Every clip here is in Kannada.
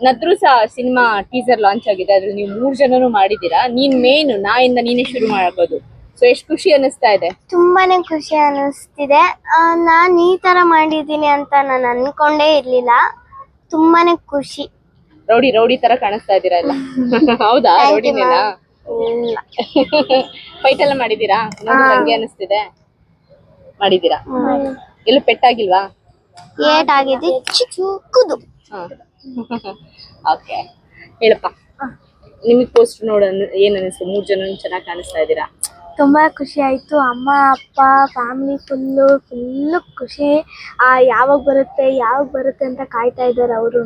ನದ್ರು ಸಹ ಸಿನಿಮಾ ಟೀಸರ್ ಲಾಂಚ್ ಆಗಿದೆ, ಅದ್ರಲ್ಲಿ ನೀವು 3 ಜನನು ಮಾಡಿದೀರಾ. ನೀನ್ ಮೇನ್ ನಾಯಿಂದ ನೀನೇ ಶುರು ಮಾಡ್ಬೋದು. ಸೊ ಎಷ್ಟು ಖುಷಿ ಅನಿಸ್ತಾ ಇದೆ? ತುಂಬಾನೇ ಖುಷಿ ಅನಿಸ್ತಿದೆ. ನಾನ್ ಈ ತರ ಮಾಡಿದೀನಿ ಅಂತ ನಾನು ಅನ್ಕೊಂಡೇ ಇರ್ಲಿಲ್ಲ. ತುಂಬಾನೇ ಖುಷಿ. ರೌಡಿ ತರ ಕಾಣಿಸ್ತಾ ಇದ್ದೀರಾ ಎಲ್ಲ. ಹೌದಾ? ರೌಡಿನೇನಾ? ಇಲ್ಲ. ಫೈಟ್ ಎಲ್ಲ ಮಾಡಿದೀರಾ? ನೋಡಿ ಹಂಗೆ ಅನಿಸ್ತಿದೆ. ಮಾಡಿದೀರಾ? ಎಲ್ಲೂ ಪೆಟ್ಟಾಗಿಲ್ವಾ? ಏಟ್ ಆಗಿದೆ ಚಿಕ್ಕದು. ಓಕೆ, ಹೇಳಪ್ಪ. ನಿಮಗ್ ಪೋಸ್ಟ್ ನೋಡ ಏನ್ ಅನಿಸ್ತು? 3 ಜನ ಚೆನ್ನಾಗಿ ಕಾಣಿಸ್ತಾ ಇದ್ದೀರಾ. ತುಂಬಾ ಖುಷಿ ಆಯ್ತು. ಅಮ್ಮ ಅಪ್ಪ ಫ್ಯಾಮಿಲಿ ಫುಲ್ಲು ಖುಷಿ. ಯಾವಾಗ ಬರುತ್ತೆ ಅಂತ ಕಾಯ್ತಾ ಇದ್ದಾರೆ ಅವ್ರು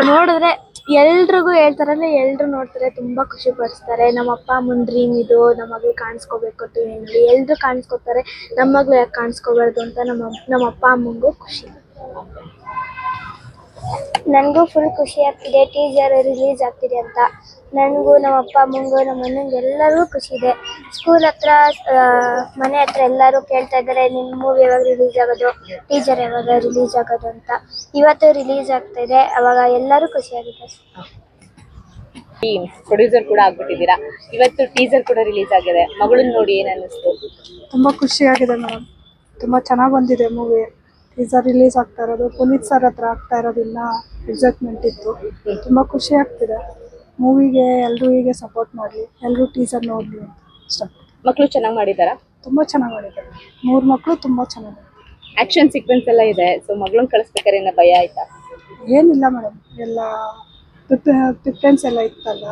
ನೋಡಿದ್ರೆ ಎಲ್ರಿಗೂ ಹೇಳ್ತಾರಲ್ಲ, ಎಲ್ರು ನೋಡ್ತಾರೆ ತುಂಬಾ ಖುಷಿ ಪಡಿಸ್ತಾರೆ. ನಮ್ಮ ಅಪ್ಪ ಅಮ್ಮನ ಡ್ರೀಮ್ ಇದು, ನಮ್ಮ ಮಗಳು ಕಾಣಿಸ್ಕೋಬೇಕು ಟಿವಿನಲ್ಲಿ. ಎಲ್ರು ಕಾಣಿಸ್ಕೋತಾರೆ, ನಮ್ಮ ಮಗಳು ಯಾಕೆ ಕಾಣಿಸ್ಕೋಬಾರ್ದು ಅಂತ ನಮ್ಮ ಅಪ್ಪ ಅಮ್ಮಂಗೂ ಖುಷಿ. ನನಗೂ ಫುಲ್ ಖುಷಿ ಆಗ್ತಿದೆ. ಟೀಸರ್ ರಿಲೀಸ್ ಆಗ್ತಿದೆ ಅಂತ ನನಗೂ, ನಮ್ಮ ಅಪ್ಪ ಅಮ್ಮಂಗೂ, ನಮ್ಮ ಅಣ್ಣಂಗೆ ಎಲ್ಲರಿಗೂ ಖುಷಿ ಇದೆ. ಸ್ಕೂಲ್ ಹತ್ರ ಮನೆ ಹತ್ರ ಎಲ್ಲರೂ ಕೇಳ್ತಾ ಇದ್ದಾರೆ, ನಿಮ್ಮ ಮೂವಿ ಯಾವಾಗ ರಿಲೀಸ್ ಆಗೋದು, ಟೀಸರ್ ಯಾವಾಗ ರಿಲೀಸ್ ಆಗೋದು ಅಂತ. ಇವತ್ತು ರಿಲೀಸ್ ಆಗ್ತಾ ಇದೆ, ಅವಾಗ ಎಲ್ಲರೂ ಖುಷಿಯಾಗಿದೆ. ಪ್ರೊಡ್ಯೂಸರ್ ಕೂಡ ಆಗ್ಬಿಟ್ಟಿದ್ದೀರಾ. ಇವತ್ತು ಟೀಸರ್ ಕೂಡ ರಿಲೀಸ್ ಆಗಿದೆ. ಮಗಳನ್ನ ನೋಡಿ ಏನ್ ಅನ್ನಿಸ್ತು? ತುಂಬ ಖುಷಿಯಾಗಿದೆ ಮೇಡಮ್. ತುಂಬ ಚೆನ್ನಾಗಿ ಬಂದಿದೆ ಮೂವಿ. ಟೀಸರ್ ರಿಲೀಸ್ ಆಗ್ತಾ ಇರೋದು ಪುನೀತ್ ಸರ್ ಹತ್ರ ಆಗ್ತಾ ಇರೋದಿಲ್ಲ, ಎಕ್ಸೈಟ್ಮೆಂಟ್ ಇತ್ತು. ತುಂಬ ಖುಷಿ ಆಗ್ತಿದೆ. ಮೂವಿಗೆ ಎಲ್ಲರೂ ಹೀಗೆ ಸಪೋರ್ಟ್ ಮಾಡಲಿ, ಎಲ್ಲರೂ ಟೀಸರ್ ನೋಡಲಿ ಅಂತ ಇಷ್ಟ. ಮಕ್ಕಳು ಚೆನ್ನಾಗಿ ಮಾಡಿದಾರಾ? ತುಂಬ ಚೆನ್ನಾಗಿ ಮಾಡಿದ್ದಾರೆ. 3 ಮಕ್ಕಳು ತುಂಬ ಚೆನ್ನಾಗಿ. ಆಕ್ಷನ್ ಸೀಕ್ವೆನ್ಸ್ ಎಲ್ಲ ಇದೆ. ಸೊ ಮಗಳನ್ನ ಕಳಿಸ್ಬೇಕಾದ್ರೆ ಏನೋ ಭಯ ಆಯ್ತಾ? ಏನಿಲ್ಲ ಮೇಡಮ್, ಎಲ್ಲ ಪ್ರಿಫರೆನ್ಸ್ ಎಲ್ಲ ಇತ್ತಲ್ಲ.